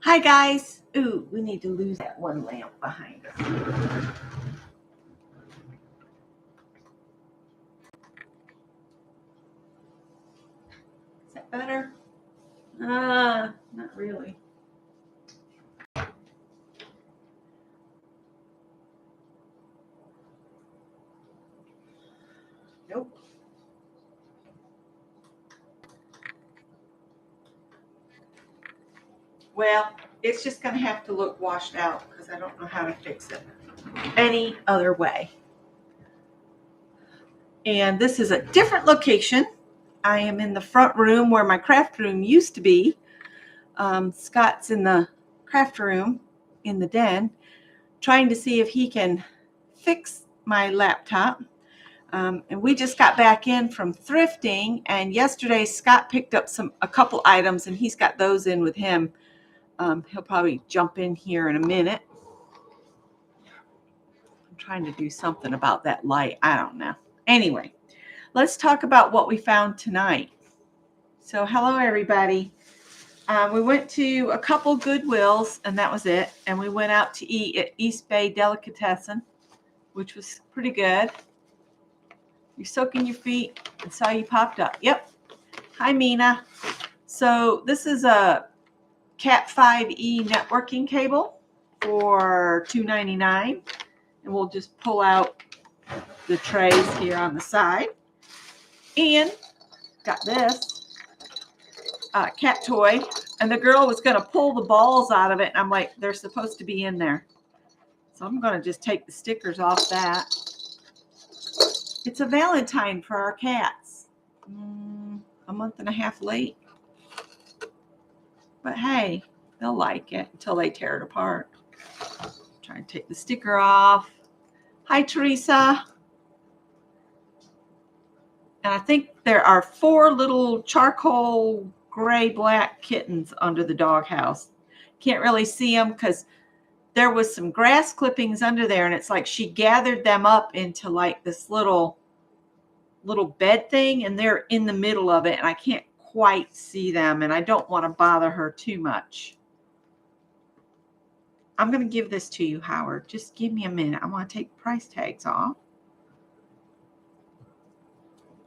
Hi guys. Ooh, we need to lose that one lamp behind us. Is that better? Not really. Nope. Well, it's just going to have to look washed out because I don't know how to fix it any other way. And this is a different location. I am in the front room where my craft room used to be. Scott's in the craft room in the den, trying to see if he can fix my laptop. And we just got back in from thrifting, and yesterday Scott picked up a couple items, and he's got those in with him. He'll probably jump in here in a minute. I'm trying to do something about that light. I don't know. Anyway, let's talk about what we found tonight. So hello, everybody. We went to a couple Goodwills, and that was it. And we went out to eat at East Bay Delicatessen, which was pretty good. You're soaking your feet. I saw you popped up. Yep. Hi, Mina. So this is a Cat 5e networking cable for $2.99. And we'll just pull out the trays here on the side. And got this cat toy. And the girl was going to pull the balls out of it. And I'm like, they're supposed to be in there. So I'm going to just take the stickers off that. It's a Valentine for our cats. A month and a half late. But hey, they'll like it until they tear it apart. Try and take the sticker off. Hi, Teresa. And I think there are 4 little charcoal gray-black kittens under the doghouse. Can't really see them because there was some grass clippings under there, and it's like she gathered them up into like this little bed thing, and they're in the middle of it, and I can't quite see them, and I don't want to bother her too much. I'm going to give this to you, Howard. Just give me a minute. I want to take price tags off.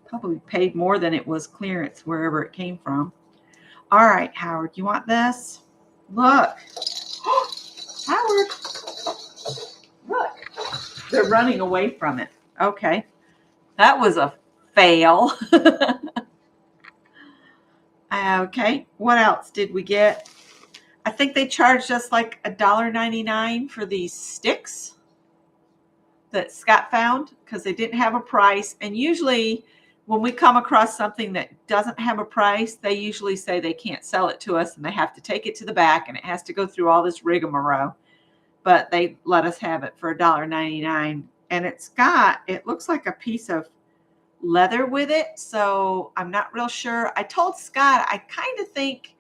Probably paid more than it was clearance wherever it came from. All right, Howard, you want this? Look. Howard. Look. They're running away from it. Okay. That was a fail. Okay. What else did we get? I think they charged us like $1.99 for these sticks that Scott found because they didn't have a price. And usually when we come across something that doesn't have a price, they usually say they can't sell it to us and they have to take it to the back and it has to go through all this rigmarole. But they let us have it for $1.99. And it looks like a piece of leather with it. So I'm not real sure. I told Scott, I kind of think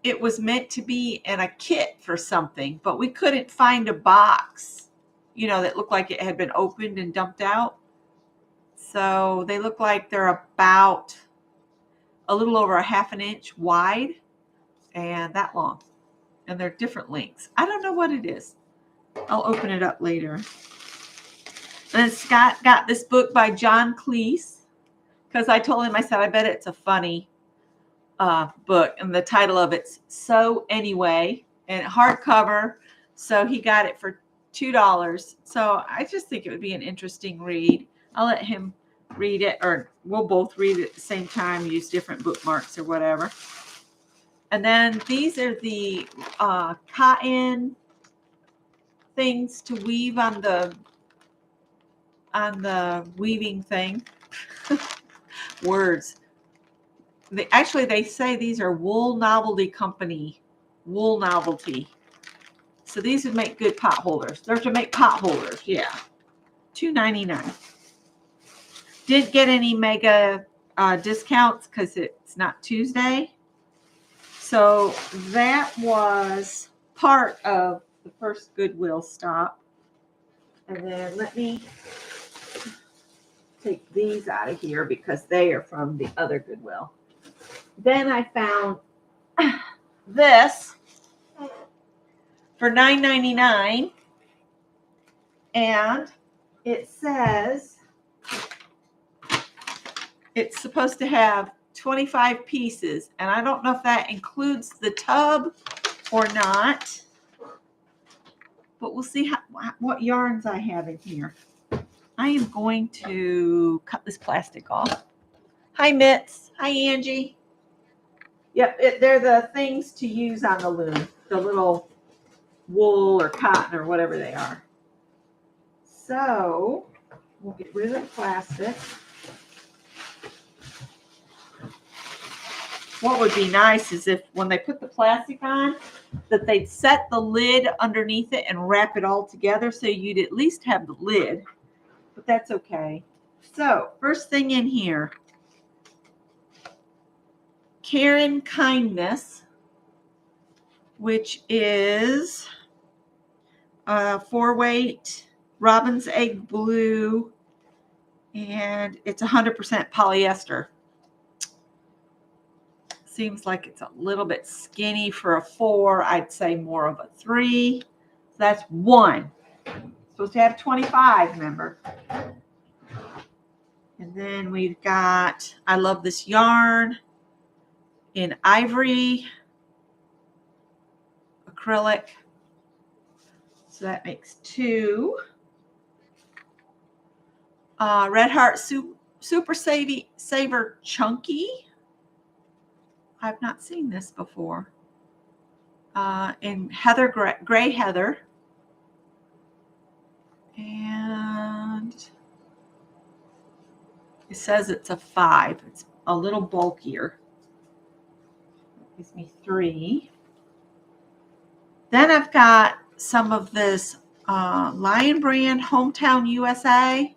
it was meant to be in a kit for something, but we couldn't find a box, that looked like it had been opened and dumped out. So they look like they're about a little over a half an inch wide and that long. And they're different lengths. I don't know what it is. I'll open it up later. And then Scott got this book by John Cleese because I told him, I said, I bet it's a funny book. And the title of it's So Anyway, and hardcover. So he got it for $2. So I just think it would be an interesting read. I'll let him read it, or we'll both read it at the same time, use different bookmarks or whatever. And then these are the cotton things to weave on the weaving thing. Words. They say these are Wool Novelty Company. Wool Novelty. So these would make good pot holders. They're to make pot holders, yeah. $2.99. Didn't get any mega discounts because it's not Tuesday. So that was part of the first Goodwill stop. And then let me take these out of here because they are from the other Goodwill. Then I found this. for $9.99. And it says it's supposed to have 25 pieces. And I don't know if that includes the tub or not. But we'll see what yarns I have in here. I am going to cut this plastic off. Hi, Mitts. Hi, Angie. Yep, they're the things to use on the loom. The little wool or cotton or whatever they are. So we'll get rid of the plastic. What would be nice is if when they put the plastic on, that they'd set the lid underneath it and wrap it all together so you'd at least have the lid. But that's okay. So first thing in here, Karen Kindness, which is a 4-weight robin's egg blue, and it's 100% polyester. Seems like it's a little bit skinny for a 4. I'd say more of a 3. So that's 1. Supposed to have 25, remember. And then we've got, I love this yarn in ivory, acrylic. So that makes 2. Red Heart Super Saver Chunky. I've not seen this before. In Heather Gray Heather. And it says it's a 5. It's a little bulkier. That gives me 3. Then I've got some of this Lion Brand Hometown USA.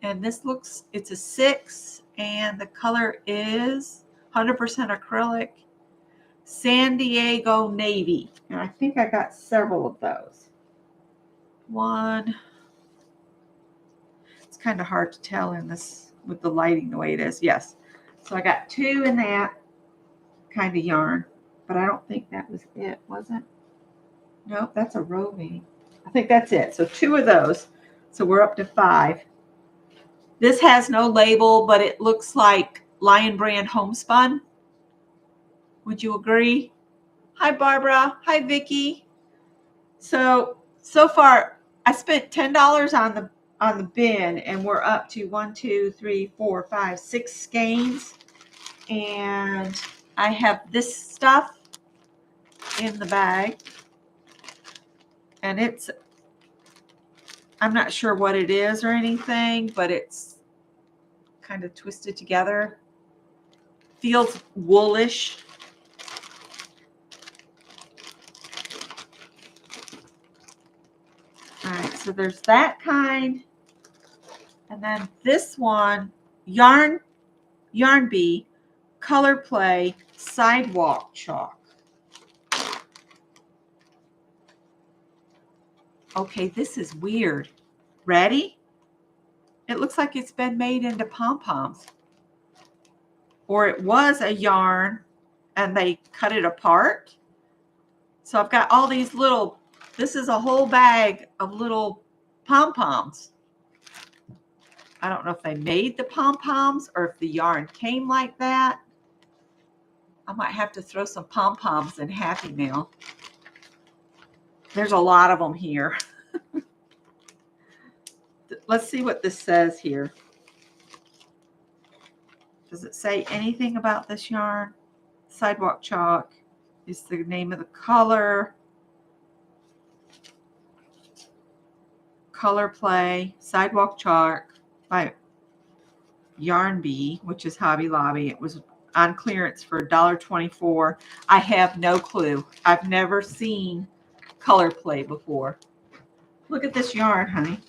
And this looks, it's a 6. And the color is 100% acrylic, San Diego Navy. And I think I got several of those. 1. It's kind of hard to tell in this with the lighting the way it is. Yes. So I got 2 in that kind of yarn. But I don't think that was it, was it? Nope, that's a roving. I think that's it. So 2 of those. So we're up to 5. This has no label, but it looks like Lion Brand Homespun. Would you agree? Hi, Barbara. Hi, Vicki. So far, I spent $10 on the bin, and we're up to 1, 2, 3, 4, 5, 6 skeins. And I have this stuff in the bag. And it's, I'm not sure what it is or anything, but it's kind of twisted together. Feels woolish. All right, so there's that kind. And then this one, Yarn Bee, Color Play, Sidewalk Chalk. Okay, this is weird. Ready? It looks like it's been made into pom-poms. Or it was a yarn and they cut it apart. So I've got all these little, this is a whole bag of little pom-poms. I don't know if they made the pom-poms or if the yarn came like that. I might have to throw some pom-poms in Happy Mail. There's a lot of them here. Let's see what this says here. Does it say anything about this yarn? Sidewalk Chalk is the name of the color. Color Play, Sidewalk Chalk by Yarn Bee, which is Hobby Lobby. It was on clearance for $1.24. I have no clue. I've never seen Color Play before. Look at this yarn, honey.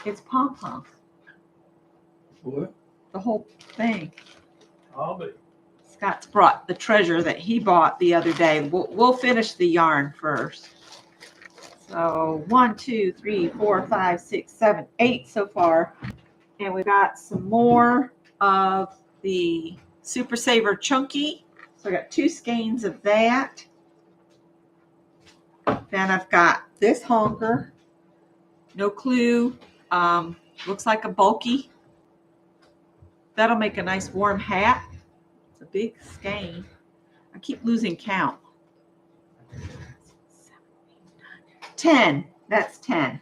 It's pom-poms. What? The whole thing. Hobby. Scott's brought the treasure that he bought the other day. We'll finish the yarn first. So 1, 2, 3, 4, 5, 6, 7, 8 so far. And we got some more of the Super Saver Chunky. So I got 2 skeins of that. Then I've got this honker. No clue. Looks like a bulky. That'll make a nice warm hat. It's a big skein. I keep losing count. 10. That's 10.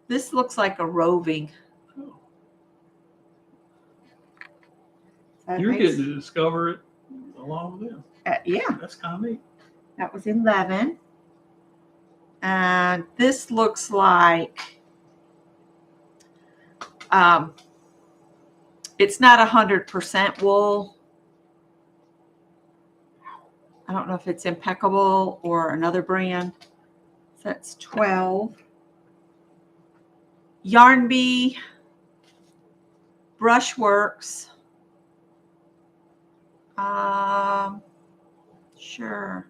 This looks like a roving. You're getting to discover it along with them. Yeah. That's kind of neat. That was 11. And this looks like it's not 100% wool. I don't know if it's Impeccable or another brand. So that's 12. Yarn Bee, Brushworks. Sure.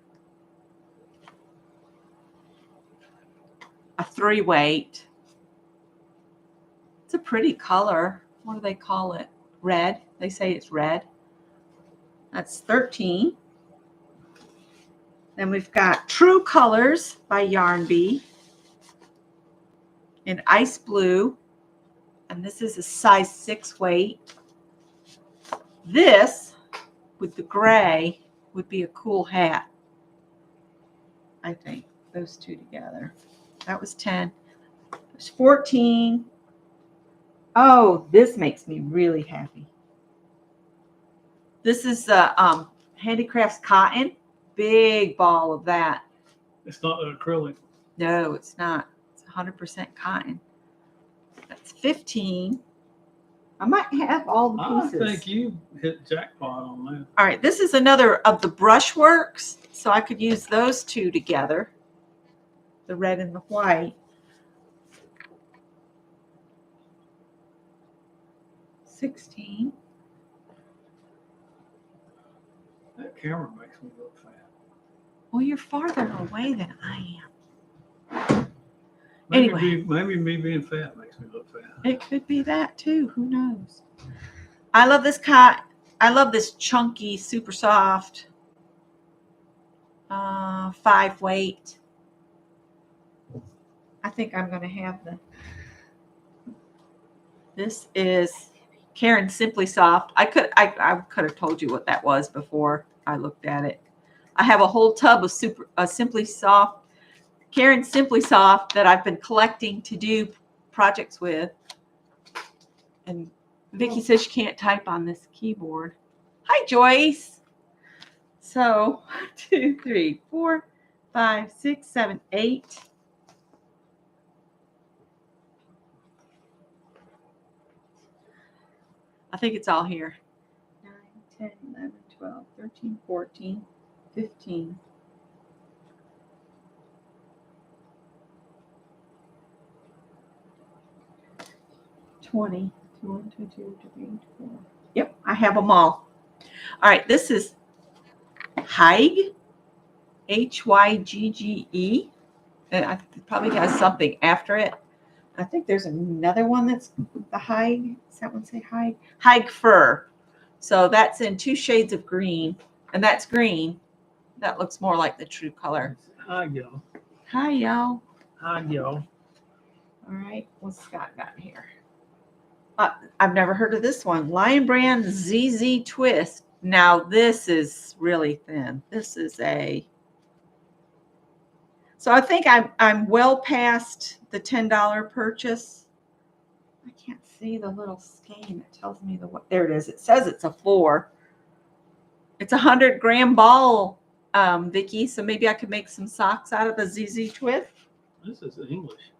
A 3-weight. It's a pretty color. What do they call it? Red. They say it's red. That's 13. Then we've got True Colors by Yarn Bee in ice blue. And this is a size 6 weight. This, with the gray, would be a cool hat. I think those two together. That was 10. There's 14. Oh, this makes me really happy. This is Handicrafts cotton. Big ball of that. It's not an acrylic. No, it's not. It's 100% cotton. That's 15. I might have all the pieces. I think you hit jackpot on that. All right, this is another of the Brushworks, so I could use those two together, the red and the white. 16. That camera makes me look fat. Well, you're farther away than I am. Maybe Anyway. maybe me being fat makes me look fat. It could be that too. Who knows? I love this cotton. I love this chunky, super soft 5-weight. I think I'm going to have this is Karen Simply Soft. I could have told you what that was before I looked at it. I have a whole tub of Simply Soft, Karen Simply Soft that I've been collecting to do projects with. And Vicki says she can't type on this keyboard. Hi, Joyce. So 1, 2, 3, 4, 5, 6, 7, 8. I think it's all here. 9, 10, 11, 12, 13, 14, 15. 20. 1, 2, 3, 4. Yep, I have them all. All right, this is Hygge, Hygge. And I probably has something after it. I think there's another one that's the Hygge. Does that one say Hygge? Hygge Fur. So that's in 2 shades of green, and that's green. That looks more like the true color. Hi, y'all. Hi, y'all. Hi, y'all. All right, what's Scott got here? I've never heard of this one. Lion Brand ZZ Twist. Now this is really thin. This is so I think I'm well past the $10 purchase. I can't see the little skein that tells me there it is. It says it's a 4. It's a 100-gram ball, Vicki. So maybe I could make some socks out of the ZZ Twist. This is English.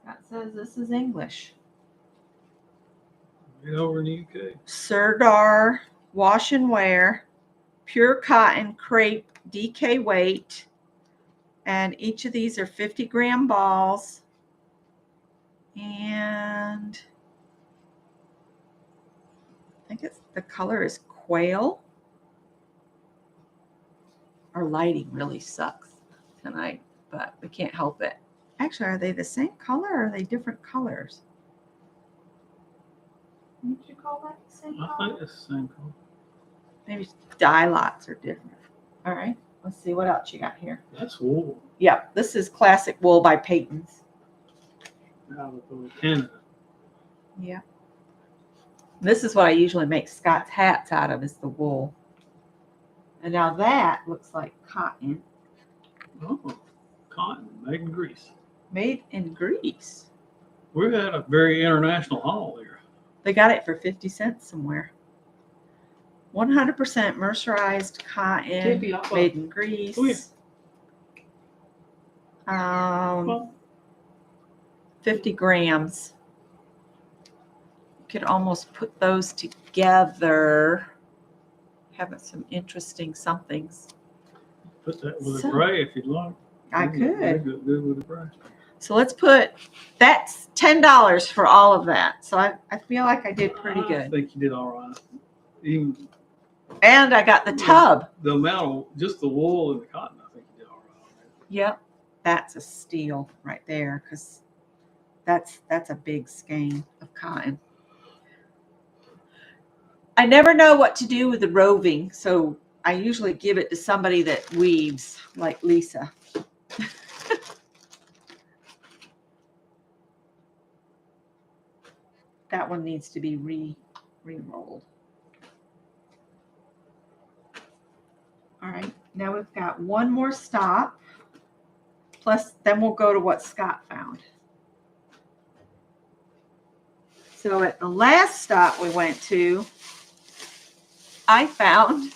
Scott says this is English. Right over in the UK. Serdar wash and wear, pure cotton crepe DK weight, and each of these are 50-gram balls. And I think the color is quail. Our lighting really sucks tonight, but we can't help it. Actually, are they the same color or are they different colors? Would you call that the same color? I think it's the same color. Maybe dye lots are different. All right. Let's see what else you got here. That's wool Yep, this is classic wool by Peyton's. out of Canada. Yeah. This is what I usually make Scott's hats out of, is the wool. And now that looks like cotton. Oh, cotton made in Greece. Made in Greece. We've had a very international haul here. They got it for 50 cents somewhere. 100% mercerized cotton, Tippy, I'll made in Greece. Come here. 50 grams. You could almost put those together. Having some interesting somethings. Put that with So- a bray if you'd like. I They could. look good with a bray. So let's put, that's $10 for all of that. So I feel like I did pretty I good. think you did all right. Even And I got the tub. the amount of just the wool and the cotton, I think you did all right. Yep. That's a steal right there, because that's a big skein of cotton. I never know what to do with the roving, so I usually give it to somebody that weaves, like Lisa. That one needs to be re-rolled. All right, now we've got one more stop. Plus, then we'll go to what Scott found. So at the last stop we went to, I found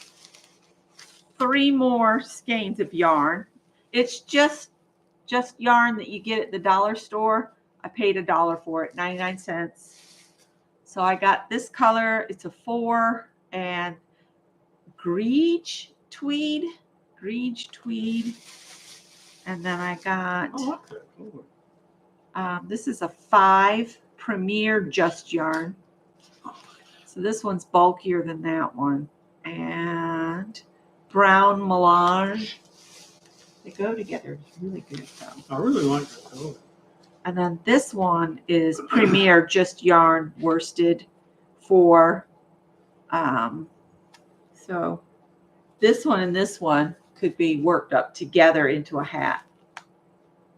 3 more skeins of yarn. It's just yarn that you get at the dollar store. I paid $1 for it, 99 cents. So I got this color. It's a 4 and greige tweed. And then I got, I like that color. this is a 5 Premier Just Yarn. So this one's bulkier than that one. And brown melange. They go together. It's really good though. I really like that color. And then this one is Premier Just Yarn worsted for, so this one and this one could be worked up together into a hat.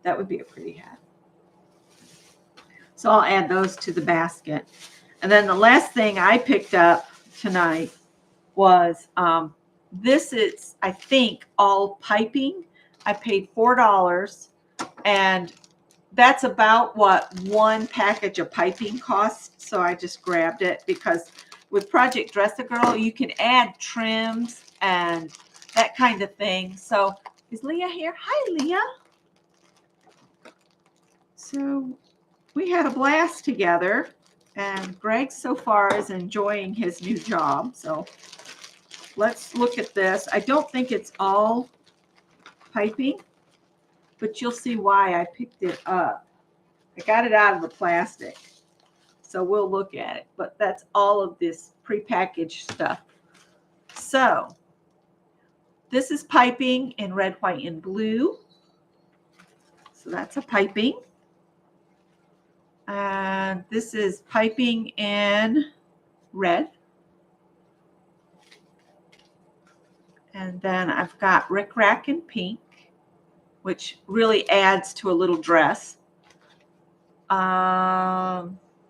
That would be a pretty hat. So I'll add those to the basket. And then the last thing I picked up tonight was, this is, I think, all piping. I paid $4, and that's about what one package of piping costs. So I just grabbed it because with Project Dress-A-Girl, you can add trims and that kind of thing. So is Leah here? Hi, Leah. So we had a blast together, and Greg so far is enjoying his new job. So let's look at this. I don't think it's all piping, but you'll see why I picked it up. I got it out of the plastic, so we'll look at it. But that's all of this prepackaged stuff. So this is piping in red, white, and blue. So that's a piping. And this is piping in red. And then I've got Rick Rack in pink, which really adds to a little dress.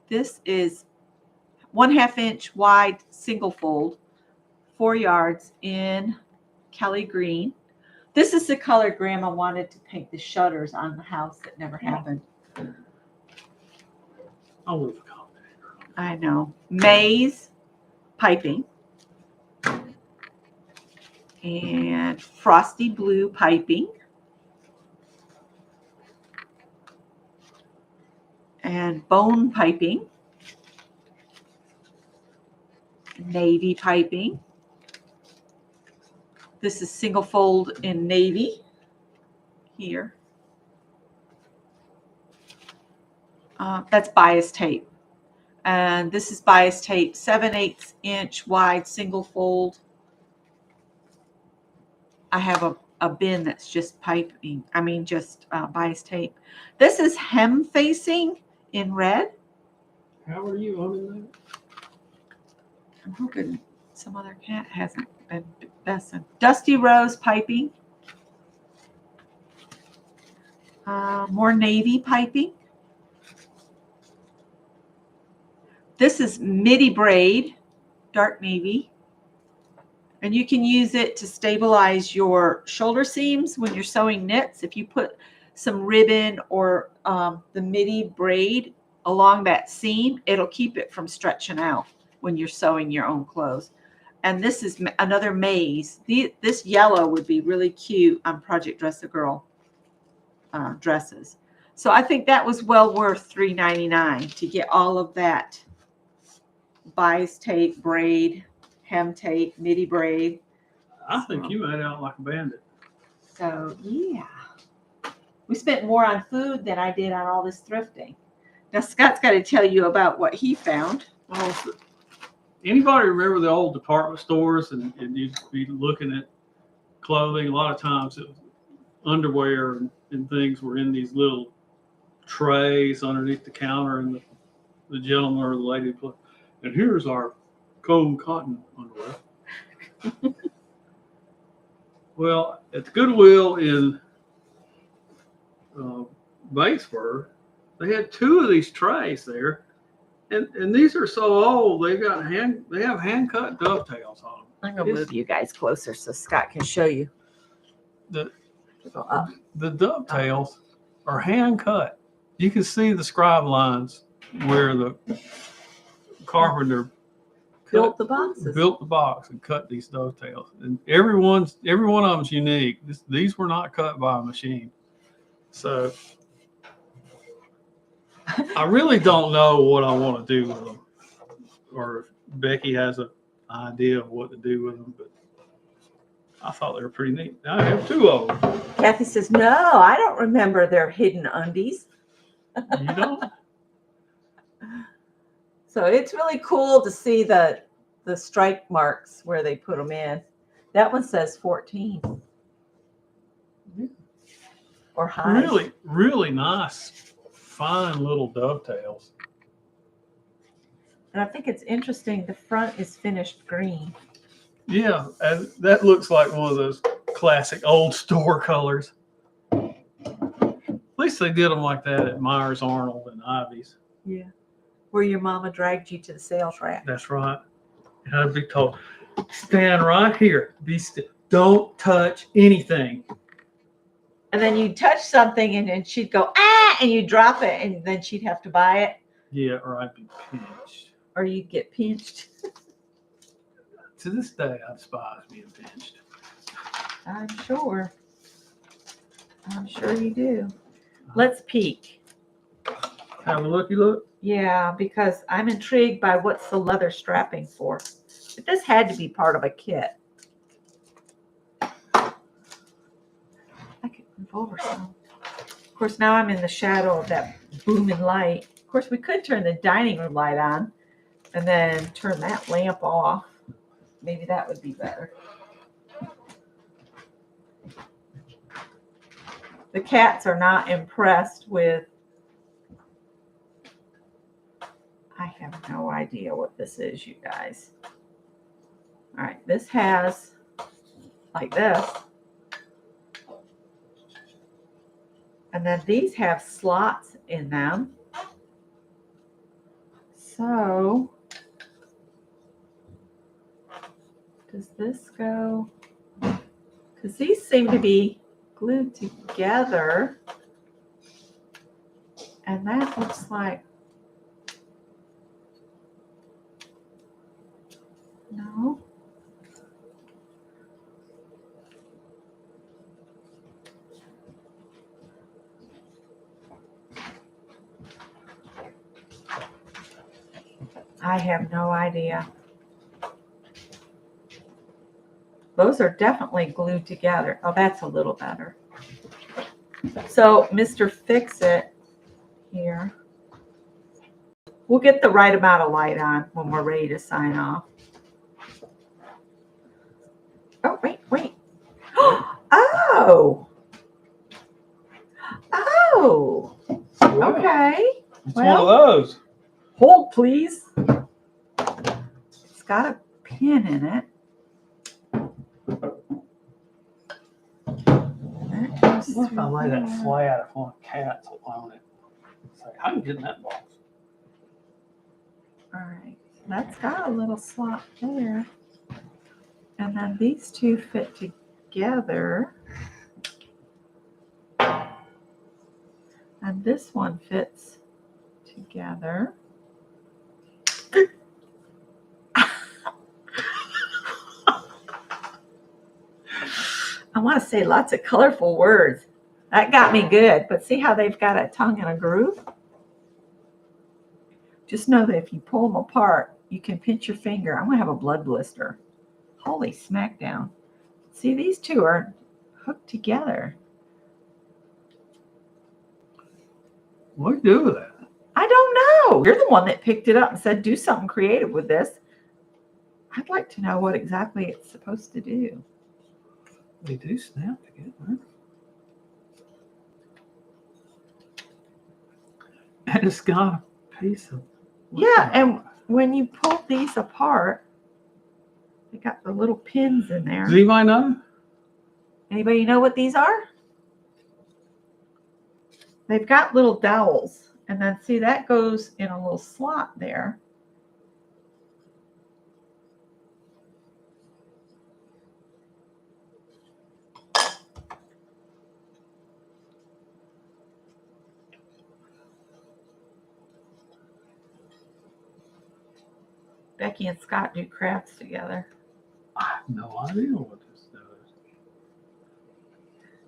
This is 1/2 inch wide single fold, 4 yards in Kelly green. This is the color Grandma wanted to paint the shutters on the house that never happened. I would have accommodated her. I know. Maize piping. And frosty blue piping. And bone piping. Navy piping. This is single fold in navy here. That's bias tape. And this is bias tape, 7/8 inch wide single fold. I have a bin that's just piping, just bias tape. This is hem facing in red. How are you owning that? I'm hoping some other cat hasn't been messing. Dusty Rose piping More navy piping. This is midi braid, dark navy. And you can use it to stabilize your shoulder seams when you're sewing knits. If you put some ribbon or the midi braid along that seam, it'll keep it from stretching out when you're sewing your own clothes. And this is another maize. This yellow would be really cute on Project Dress a Girl dresses. So I think that was well worth $3.99 to get all of that bias tape, braid, hem tape, midi braid. I think you made out like a bandit. So yeah, we spent more on food than I did on all this thrifting. Now Scott's got to tell you about what he found. Well, anybody remember the old department stores and you'd be looking at clothing? A lot of times it was underwear and things were in these little trays underneath the counter, and the gentleman or the lady put, and here's our comb cotton underwear. Well, at the Goodwill in Batesburg, they had 2 of these trays there, and these are so old they have hand cut dovetails on them. I'm gonna move you guys closer so Scott can show you. The dovetails are hand cut. You can see the scribe lines where the carpenter Built the boxes. built the box and cut these dovetails. And every one of them's unique. These were not cut by a machine. So I really don't know what I want to do with them, or if Becky has an idea of what to do with them, but I thought they were pretty neat. Now I have 2 of them. Kathy says, no, I don't remember their hidden undies. You don't? So it's really cool to see the strike marks where they put them in. That one says 14. Or high. Really, really nice, fine little dovetails. And I think it's interesting. The front is finished green. Yeah, and that looks like one of those classic old store colors. At least they did them like that at Myers Arnold and Ivy's. Yeah. Where your mama dragged you to the sales rack. That's right. And I'd be told, stand right here. Be still. Don't touch anything. And then you'd touch something and then she'd go, ah, and you'd drop it and then she'd have to buy it. Yeah, or I'd be pinched. Or you'd get pinched. To this day, I despise being pinched. I'm sure. I'm sure you do. Let's peek. Have a looky look. Yeah, because I'm intrigued by what's the leather strapping for. But this had to be part of a kit. I could move over some. Of course, now I'm in the shadow of that booming light. Of course, we could turn the dining room light on and then turn that lamp off. Maybe that would be better. The cats are not impressed with. I have no idea what this is, you guys. All right, this has like this. And then these have slots in them. So does this go? Because these seem to be glued together. And that looks like, no. I have no idea. Those are definitely glued together. Oh, that's a little better. So, Mr. Fix-It here. We'll get the right amount of light on when we're ready to sign off. Oh, wait. Oh. Oh. Wow. Okay. It's one of those. Hold, please. It's got a pin in it. That Just What if I lay that there. flat if one cat's on it? Say, I can get in that box. All right, that's got a little slot there. And then these two fit together. And this one fits together. I want to say lots of colorful words. That got me good. But see how they've got a tongue and a groove? Just know that if you pull them apart, you can pinch your finger. I'm going to have a blood blister. Holy smackdown. See, these two are hooked together. What do you do with that? I don't know. You're the one that picked it up and said, do something creative with this. I'd like to know what exactly it's supposed to do. They do snap together. And it's got a piece of. Yeah, and when you pull these apart, they got the little pins in there. Does anybody know? Anybody know what these are? They've got little dowels. And then see, that goes in a little slot there. Becky and Scott do crafts together. I have no idea what this does.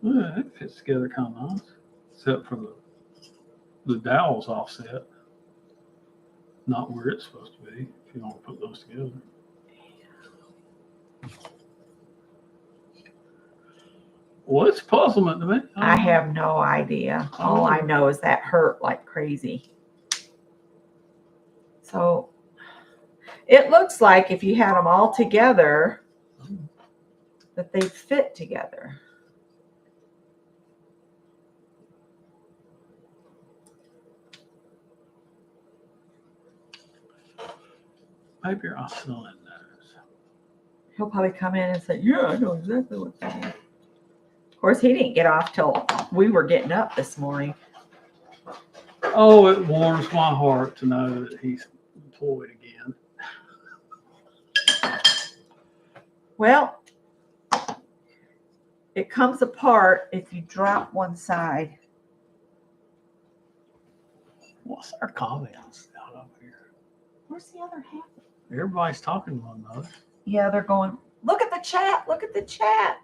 Yeah, it fits together kind of nice, except for the dowel's offset, not where it's supposed to be. If you want to put those together. Well, it's puzzlement to me. I have no idea. All I know is that hurt like crazy. So it looks like if you had them all together, that they fit together. Maybe our son knows. He'll probably come in and say, yeah, I know exactly what that is. Of course, he didn't get off till we were getting up this morning. Oh, it warms my heart to know that he's employed again. Well, it comes apart if you drop one side. What's our comments out over here? Where's the other half? Everybody's talking to one another. Yeah, they're going, look at the chat. Look at the chat.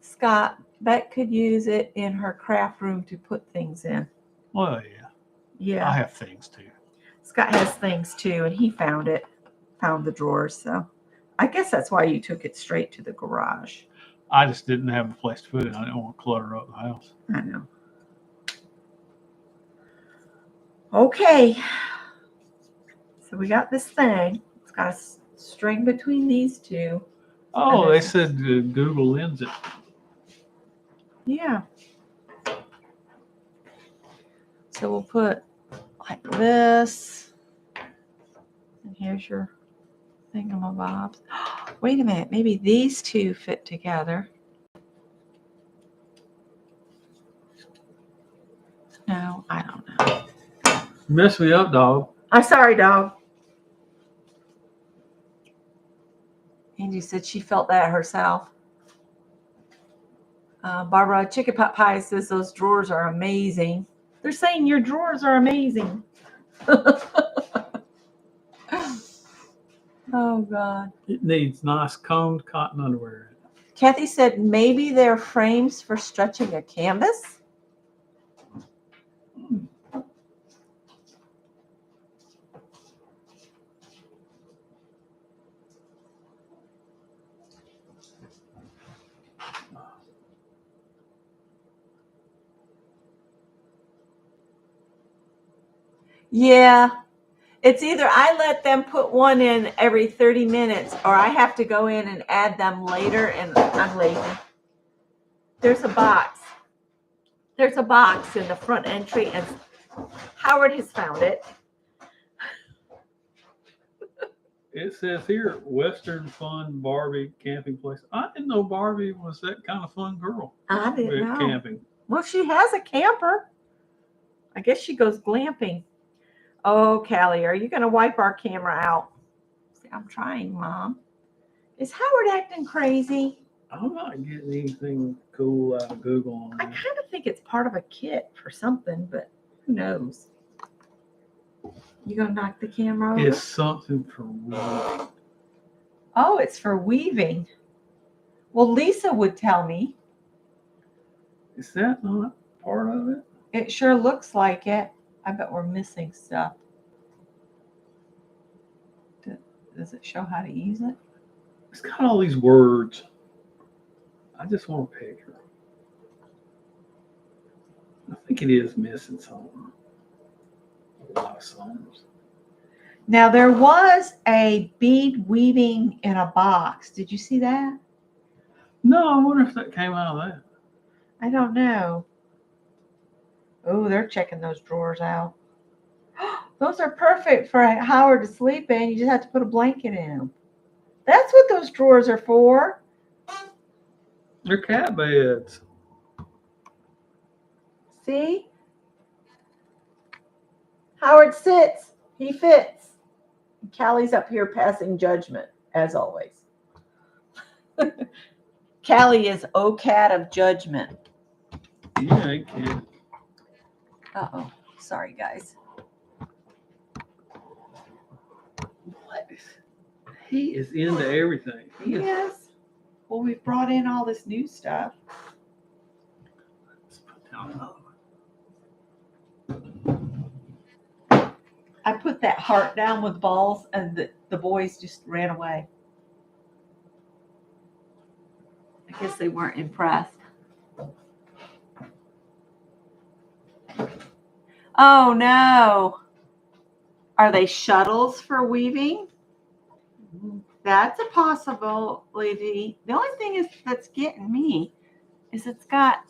Scott, Beck could use it in her craft room to put things in. Well, yeah. Yeah. I have things too. Scott has things too, and he found the drawers. So I guess that's why you took it straight to the garage. I just didn't have a place to put it. I didn't want to clutter up the house. I know. Okay. So we got this thing. It's got a string between these two. Oh, they said Google lends it. Yeah. So we'll put like this. And here's your thingamabobs. Wait a minute. Maybe these two fit together. No, I don't know. You messed me up, dog. I'm sorry, dog. Angie said she felt that herself. Barbara, Chicken Pot Pie says those drawers are amazing. They're saying your drawers are amazing. Oh, God. It needs nice combed cotton underwear. Kathy said maybe they're frames for stretching a canvas. Yeah, it's either I let them put one in every 30 minutes or I have to go in and add them later, and I'm lazy. There's a box. There's a box in the front entry, and Howard has found it. It says here, Western Fun Barbie Camping Place. I didn't know Barbie was that kind of fun girl. I didn't know. Camping. Well, she has a camper. I guess she goes glamping. Oh, Callie, are you going to wipe our camera out? See, I'm trying, Mom. Is Howard acting crazy? I'm not getting anything cool out of Google on I this. kind of think it's part of a kit for something, but who knows? You going to knock the camera over? It's something for weaving. Oh, it's for weaving. Well, Lisa would tell me. Is that not part of it? It sure looks like it. I bet we're missing stuff. Does it show how to use it? It's got all these words. I just want a picture. I think it is missing something. A lot of songs. Now, there was a bead weaving in a box. Did you see that? No, I wonder if that came out of that. I don't know. Oh, they're checking those drawers out. Those are perfect for Howard to sleep in. You just have to put a blanket in them. That's what those drawers are for. They're cat beds. See? Howard sits. He fits. Callie's up here passing judgment, as always. Callie is cat of judgment. Yeah, I can. Uh-oh. Sorry, guys. What? He is into everything. Yes. Well, we've brought in all this new stuff. Let's put down another one. I put that heart down with balls, and the boys just ran away. I guess they weren't impressed. Oh, no. Are they shuttles for weaving? That's a possibility. The only thing that's getting me is it's got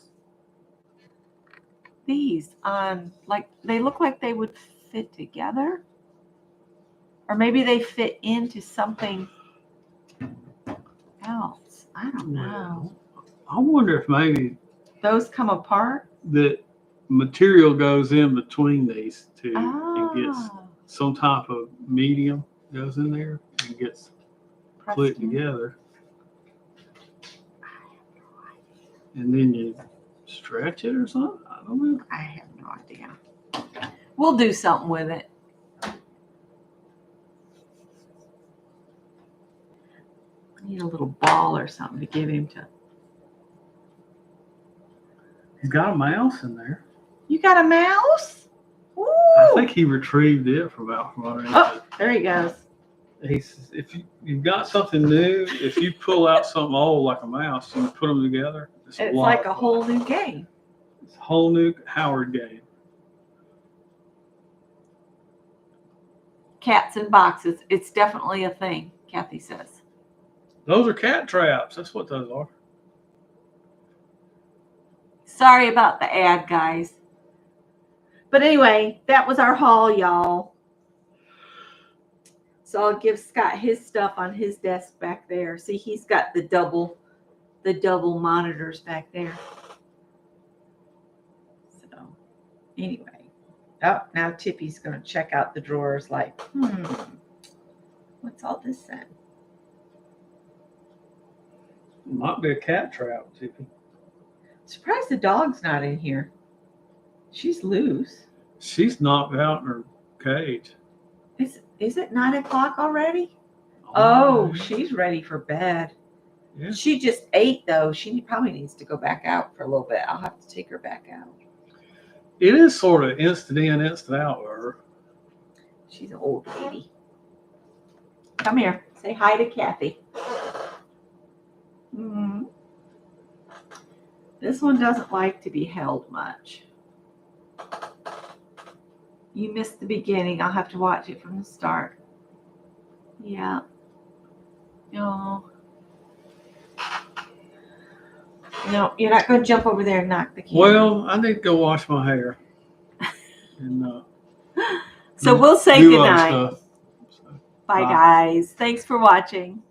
these on, like, they look like they would fit together. Or maybe they fit into something else. I don't know. I wonder if maybe Those come apart? the material goes in between these two Oh. and gets some type of medium goes in there and gets clicked together. And then you stretch it or something? I don't know. I have no idea. We'll do something with it. I need a little ball or something to give him to. He's got a mouse in there. You got a mouse? Ooh. I think he retrieved it from out from underneath. Oh, there he goes. He says, if you've got something new, if you pull out something old like a mouse and you put them together, It's like a whole new game. It's a whole new Howard game. Cats in boxes. It's definitely a thing, Kathy says. Those are cat traps. That's what those are. Sorry about the ad, guys. But anyway, that was our haul, y'all. So I'll give Scott his stuff on his desk back there. See, he's got the double monitors back there. So anyway. Oh, now Tippy's going to check out the drawers like, what's all this then? Might be a cat trap, Tippy. Surprised the dog's not in here. She's loose. She's knocked out in her cage. Is it 9 o'clock already? Oh, she's ready for bed. Yeah. She just ate, though. She probably needs to go back out for a little bit. I'll have to take her back out. It is sort of instant in, instant out with her. She's an old lady. Come here. Say hi to Kathy. This one doesn't like to be held much. You missed the beginning. I'll have to watch it from the start. Yeah. No. No, you're not going to jump over there and knock the camera. Well, I need to go wash my hair. And so we'll say do other goodnight. stuff. So, Bye, Bye. guys. Thanks for watching.